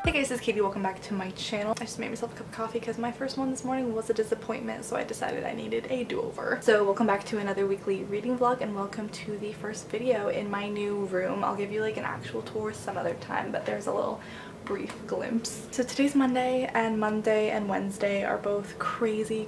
Hey guys, this is Katie. Welcome back to my channel. I just made myself a cup of coffee because my first one this morning was a disappointment, so I decided I needed a do-over. So welcome back to another weekly reading vlog and welcome to the first video in my new room. I'll give you like an actual tour some other time, but there's a little brief glimpse. So today's Monday and Wednesday are both crazy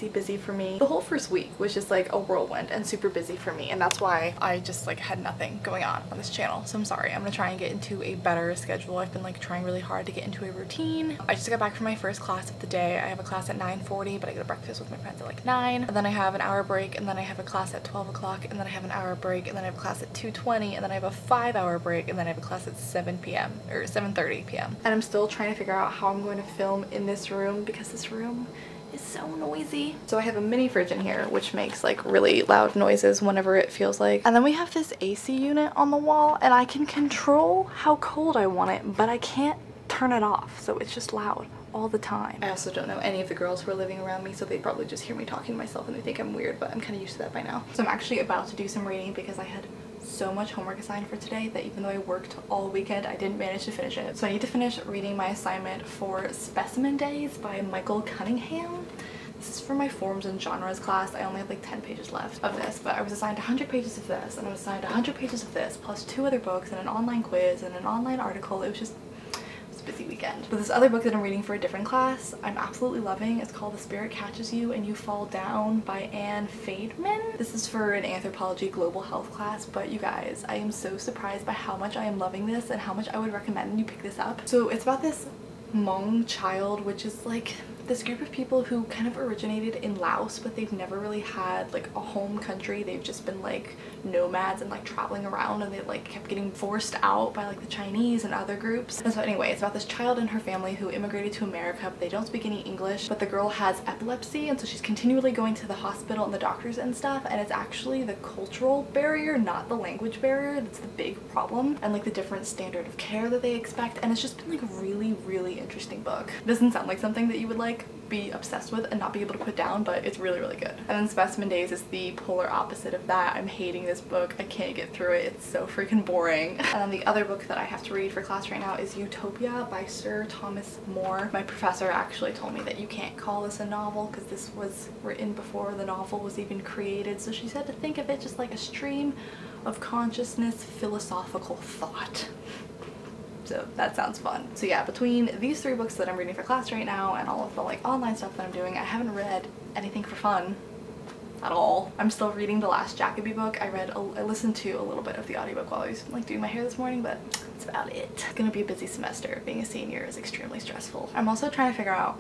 busy for me. The whole first week was just like a whirlwind and super busy for me, and that's why I just like had nothing going on this channel. So I'm sorry. I'm gonna try and get into a better schedule. I've been like trying really hard to get into a routine. I just got back from my first class of the day. I have a class at 9:40, but I go to breakfast with my friends at like 9, and then I have an hour break, and then I have a class at 12 o'clock, and then I have an hour break, and then I have a class at 2:20, and then I have a 5-hour break, and then I have a class at 7 p.m. or 7:30 p.m. And I'm still trying to figure out how I'm going to film in this room because this room is so noisy. So I have a mini fridge in here which makes like really loud noises whenever it feels like. And then we have this AC unit on the wall, and I can control how cold I want it, but I can't turn it off, so it's just loud all the time. I also don't know any of the girls who are living around me, so they probably just hear me talking to myself and they think I'm weird, but I'm kind of used to that by now. So I'm actually about to do some reading because I had so much homework assigned for today that even though I worked all weekend, I didn't manage to finish it. So I need to finish reading my assignment for Specimen Days by Michael Cunningham. This is for my forms and genres class. I only have like 10 pages left of this, but I was assigned 100 pages of this, and I was assigned 100 pages of this, plus 2 other books and an online quiz and an online article. It was just busy weekend. But this other book that I'm reading for a different class, I'm absolutely loving. It's called The Spirit Catches You and You Fall Down by Anne Fademan. This is for an anthropology global health class, but you guys, I am so surprised by how much I am loving this and how much I would recommend you pick this up. So it's about this Hmong child, which is like this group of people who kind of originated in Laos, but they've never really had like a home country. They've just been like nomads and like traveling around, and they like kept getting forced out by like the Chinese and other groups. And so anyway, it's about this child and her family who immigrated to America, but they don't speak any English, but the girl has epilepsy, and so she's continually going to the hospital and the doctors and stuff, and it's actually the cultural barrier, not the language barrier, that's the big problem, and like the different standard of care that they expect. And it's just been like a really interesting book. It doesn't sound like something that you would like be obsessed with and not be able to put down, but it's really good. And then Specimen Days is the polar opposite of that. I'm hating this book. I can't get through it. It's so freaking boring. And then the other book that I have to read for class right now is Utopia by Sir Thomas More. My professor actually told me that you can't call this a novel because this was written before the novel was even created, so she said to think of it just like a stream of consciousness philosophical thought. So that sounds fun. So yeah, between these 3 books that I'm reading for class right now and all of the like online stuff that I'm doing, I haven't read anything for fun at all. I'm still reading the last Jacoby book. I listened to a little bit of the audiobook while I was like doing my hair this morning, but that's about it. It's gonna be a busy semester. Being a senior is extremely stressful. I'm also trying to figure out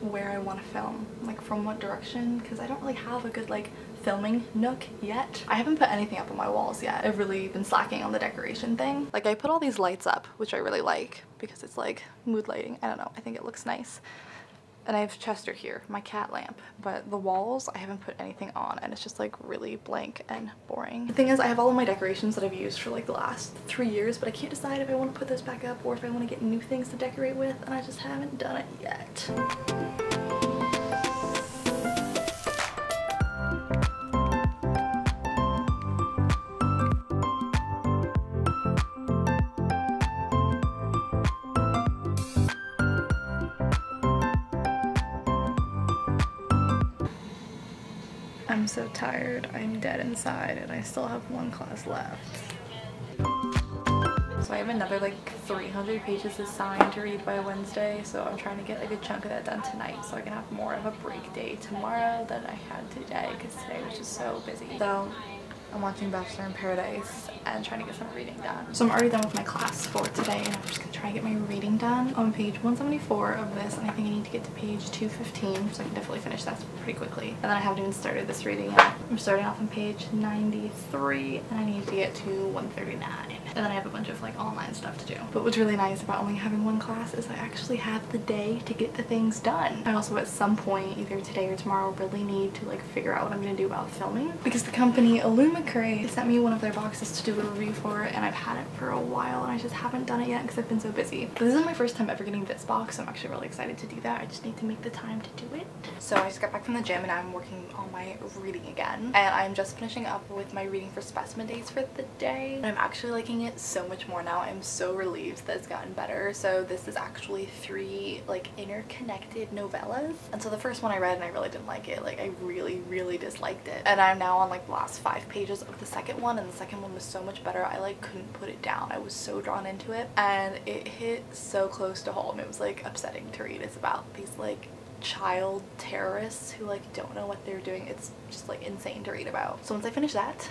where I want to film, like from what direction, because I don't really have a good like filming nook yet. I haven't put anything up on my walls yet. I've really been slacking on the decoration thing. Like I put all these lights up, which I really like because it's like mood lighting. I don't know, I think it looks nice. And I have Chester here, my cat lamp, but the walls I haven't put anything on, and it's just like really blank and boring. The thing is, I have all of my decorations that I've used for like the last 3 years, but I can't decide if I want to put those back up or if I want to get new things to decorate with, and I just haven't done it yet. I'm so tired, I'm dead inside, and I still have 1 class left. So I have another like 300 pages assigned to read by Wednesday, so I'm trying to get a good chunk of that done tonight so I can have more of a break day tomorrow than I had today, because today was just so busy. So I'm watching Bachelor in Paradise and trying to get some reading done. So I'm already done with my class for today, and I'm just gonna try and get my reading done. On page 174 of this, and I think I need to get to page 215, so I can definitely finish that pretty quickly. And then I haven't even started this reading yet. I'm starting off on page 93, and I need to get to 139. And then I have a bunch of like online stuff to do. But what's really nice about only having 1 class is I actually have the day to get the things done. I also at some point, either today or tomorrow, really need to like figure out what I'm gonna do about filming, because the company Illumina McCray. They sent me one of their boxes to do a review for it, and I've had it for a while and I just haven't done it yet because I've been so busy. But this is my first time ever getting this box, so I'm actually really excited to do that. I just need to make the time to do it. So I just got back from the gym and I'm working on my reading again, and I'm just finishing up with my reading for specimen dates for the day. And I'm actually liking it so much more now. I'm so relieved that it's gotten better. So this is actually 3 like interconnected novellas, and so the first one I read and I really didn't like it. Like I really disliked it, and I'm now on like the last 5 pages of the second one, and the second one was so much better. I like couldn't put it down. I was so drawn into it, and it hit so close to home. It was like upsetting to read. It's about these like child terrorists who like don't know what they're doing. It's just like insane to read about. So once I finish that,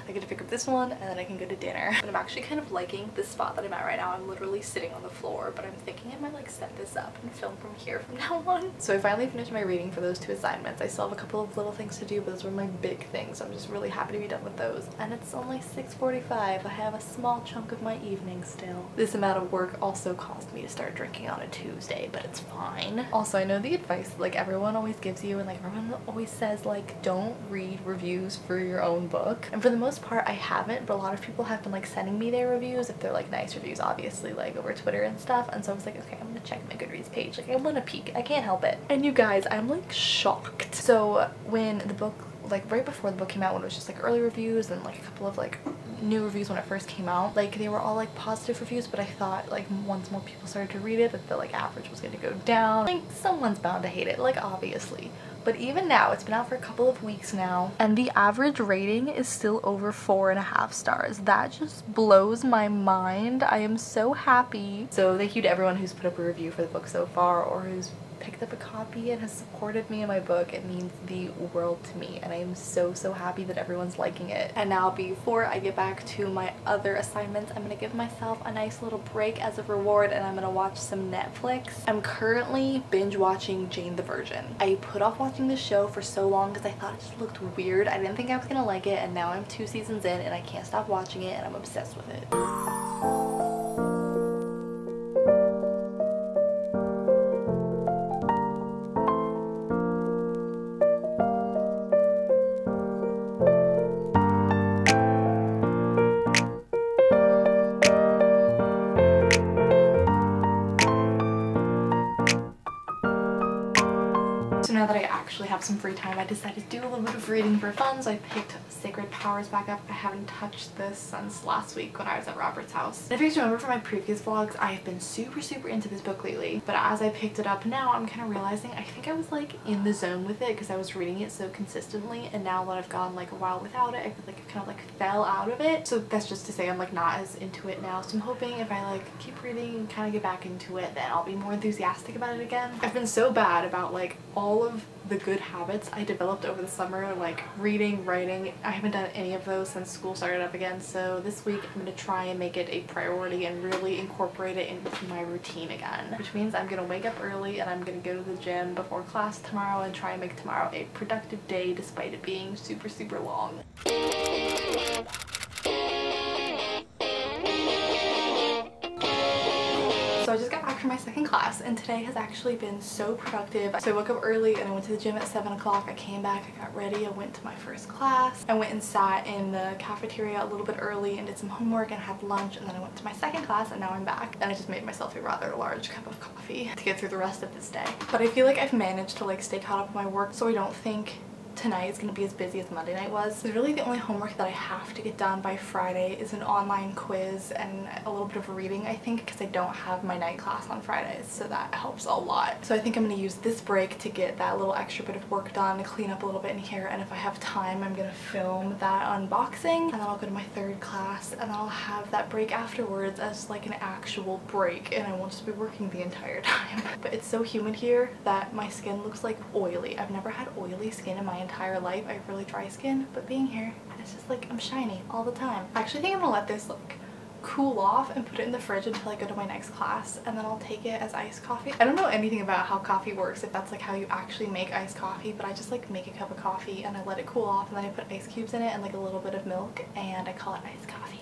I get to pick up this one and then I can go to dinner. But I'm actually kind of liking this spot that I'm at right now. I'm literally sitting on the floor, but I'm thinking I might like set this up and film from here from now on. So I finally finished my reading for those 2 assignments. I still have a couple of little things to do, but those were my big things. So I'm just really happy to be done with those. And it's only 6:45. I have a small chunk of my evening still. This amount of work also caused me to start drinking on a Tuesday, but it's fine. Also, I know the advice like everyone always gives you, and like everyone always says like don't read reviews for your own book. And for the most part I haven't, but a lot of people have been like sending me their reviews if they're like nice reviews, obviously, like over Twitter and stuff. And so I was like, okay, I'm gonna check my Goodreads page. Like I want to peek. I can't help it. And you guys, I'm like shocked. So when the book, like right before the book came out, when it was just like early reviews and like a couple of like new reviews when it first came out, like they were all like positive reviews, but I thought like once more people started to read it that the like average was going to go down. Like someone's bound to hate it, like obviously. But even now, it's been out for a couple of weeks now, and the average rating is still over 4.5 stars. That just blows my mind. I am so happy. So thank you to everyone who's put up a review for the book so far, or who's picked up a copy and has supported me in my book. It means the world to me, and I am so happy that everyone's liking it. And now before I get back to my other assignments, I'm gonna give myself a nice little break as a reward, and I'm gonna watch some Netflix. I'm currently binge watching Jane the Virgin. I put off watching this show for so long because I thought it just looked weird. I didn't think I was gonna like it, and now I'm 2 seasons in and I can't stop watching it and I'm obsessed with it. So now that I actually have some free time, I decided to do a little bit of reading for fun. So I picked Sacred Powers back up. I haven't touched this since last week when I was at Robert's house. And if you guys remember from my previous vlogs, I have been super into this book lately. But as I picked it up now, I'm kind of realizing I think I was like in the zone with it because I was reading it so consistently. And now that I've gone like a while without it, I feel like I kind of like fell out of it. So that's just to say I'm like not as into it now. So I'm hoping if I like keep reading and kind of get back into it, then I'll be more enthusiastic about it again. I've been so bad about like all of the good habits I developed over the summer, like reading, writing. I haven't done any of those since school started up again, so this week I'm gonna try and make it a priority and really incorporate it into my routine again, which means I'm gonna wake up early and I'm gonna go to the gym before class tomorrow and try and make tomorrow a productive day despite it being super long. So I just got back from my second class, and today has actually been so productive. So I woke up early and I went to the gym at 7 o'clock. I came back, I got ready, I went to my first class. I went and sat in the cafeteria a little bit early and did some homework and had lunch, and then I went to my second class, and now I'm back. And I just made myself a rather large cup of coffee to get through the rest of this day. But I feel like I've managed to like stay caught up with my work, so I don't think tonight is going to be as busy as Monday night was. So really the only homework that I have to get done by Friday is an online quiz and a little bit of reading, I think, because I don't have my night class on Fridays, so that helps a lot. So I think I'm going to use this break to get that little extra bit of work done, to clean up a little bit in here, and if I have time I'm going to film that unboxing, and then I'll go to my third class, and then I'll have that break afterwards as like an actual break, and I won't just be working the entire time. But it's so humid here that my skin looks like oily. I've never had oily skin in my entire life. I have really dry skin, but being here, it's just like I'm shiny all the time. I actually think I'm gonna let this like cool off and put it in the fridge until I go to my next class, and then I'll take it as iced coffee. I don't know anything about how coffee works, if that's like how you actually make iced coffee, but I just like make a cup of coffee and I let it cool off, and then I put ice cubes in it and like a little bit of milk, and I call it iced coffee.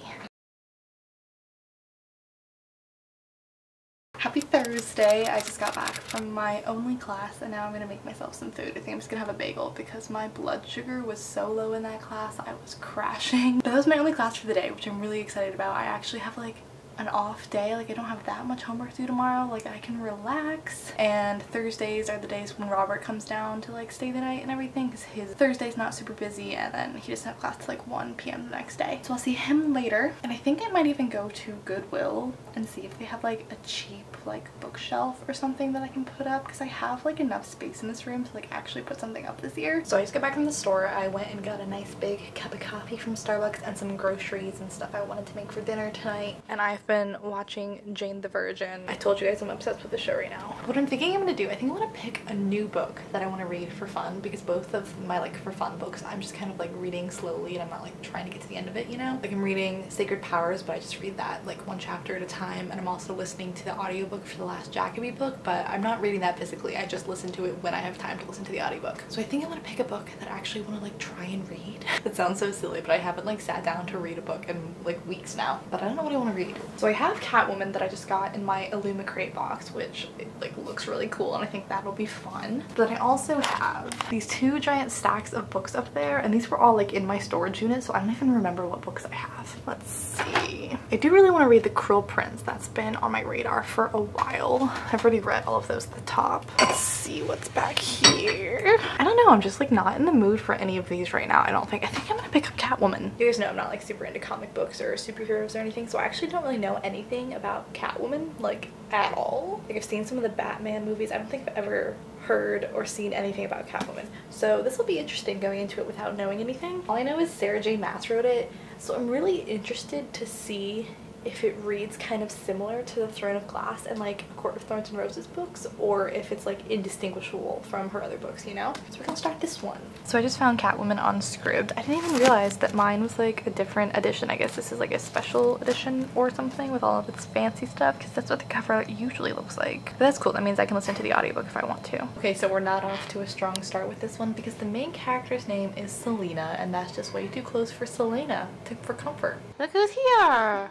Happy Thursday. I just got back from my only class and now I'm gonna make myself some food. I think I'm just gonna have a bagel because my blood sugar was so low in that class. I was crashing. But that was my only class for the day, which I'm really excited about. I actually have like an off day. Like I don't have that much homework to do tomorrow. Like I can relax. And Thursdays are the days when Robert comes down to like stay the night and everything because his Thursday's not super busy and then he doesn't have class till like 1 p.m. the next day. So I'll see him later. And I think I might even go to Goodwill and see if they have like a cheap like bookshelf or something that I can put up because I have like enough space in this room to like actually put something up this year. So I just got back from the store. I went and got a nice big cup of coffee from Starbucks and some groceries and stuff I wanted to make for dinner tonight. And I've been watching Jane the Virgin. I told you guys I'm obsessed with the show right now. What I'm thinking I'm gonna do, I think I want to pick a new book that I want to read for fun because both of my like for fun books I'm just kind of like reading slowly and I'm not like trying to get to the end of it, you know? Like I'm reading Sacred Powers, but I just read that like one chapter at a time, and I'm also listening to the audiobook for the last Jacoby book, but I'm not reading that physically. I just listen to it when I have time to listen to the audiobook. So I think I want to pick a book that I actually want to like try and read. That sounds so silly, but I haven't like sat down to read a book in like weeks now, but I don't know what I want to read. So I have Catwoman that I just got in my Illumicrate box, which it, like looks really cool and I think that'll be fun. But I also have these 2 giant stacks of books up there, and these were all like in my storage unit, so I don't even remember what books I have. Let's see. I do really want to read The Cruel Prince. That's been on my radar for a while. I've already read all of those at the top. Let's see what's back here. I don't know, I'm just like not in the mood for any of these right now, I don't think. I think I'm gonna pick up Catwoman. You guys know I'm not like super into comic books or superheroes or anything, so I actually don't really know anything about Catwoman like at all. Like I've seen some of the Batman movies. I don't think I've ever heard or seen anything about Catwoman, so this will be interesting going into it without knowing anything. All I know is Sarah J Maas wrote it, so I'm really interested to see if it reads kind of similar to the Throne of Glass and like A Court of Thorns and Roses books, or if it's like indistinguishable from her other books, you know? So we're gonna start this one. So I just found Catwoman on Scribd. I didn't even realize that mine was like a different edition. I guess this is like a special edition or something with all of its fancy stuff, because that's what the cover usually looks like. But that's cool. That means I can listen to the audiobook if I want to. Okay, so we're not off to a strong start with this one because the main character's name is Selena, and that's just way too close for Selena for comfort. Look who's here!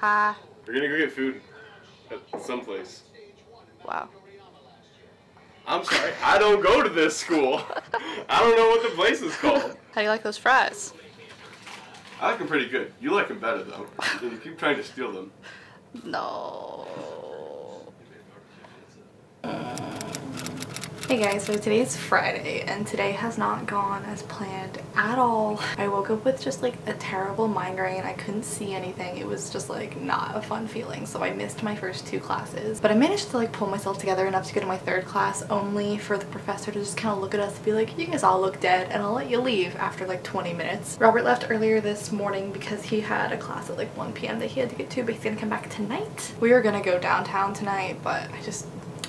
Hi. We're gonna go get food at someplace. Wow. I'm sorry, I don't go to this school. I don't know what the place is called. How do you like those fries? I like them pretty good. You like them better though. And you keep trying to steal them. No. Hey guys, so today's Friday and today has not gone as planned at all. I woke up with just like a terrible migraine. I couldn't see anything. It was just like not a fun feeling, so I missed my first 2 classes. But I managed to like pull myself together enough to go to my 3rd class, only for the professor to just kind of look at us and be like, you guys all look dead and I'll let you leave after like 20 minutes. Robert left earlier this morning because he had a class at like 1 p.m. that he had to get to, but he's gonna come back tonight. We are gonna go downtown tonight, but I just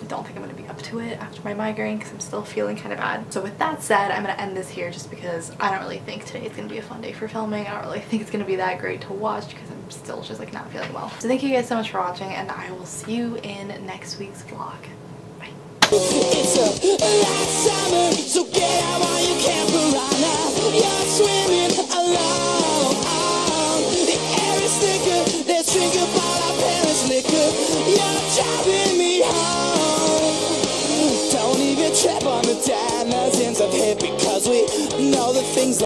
don't think I'm gonna be up to it after my migraine because I'm still feeling kind of bad. So with that said, I'm gonna end this here just because I don't really think today is gonna be a fun day for filming. I don't really think it's gonna be that great to watch because I'm still just like not feeling well. So thank you guys so much for watching, and I will see you in next week's vlog. Bye. It's a hot summer, so get out while you can piranha. You're swimming along. The air is thicker, let's drink up all our parents' liquor. You're driving me home. Don't even trip on the diamonds of hit because we know the things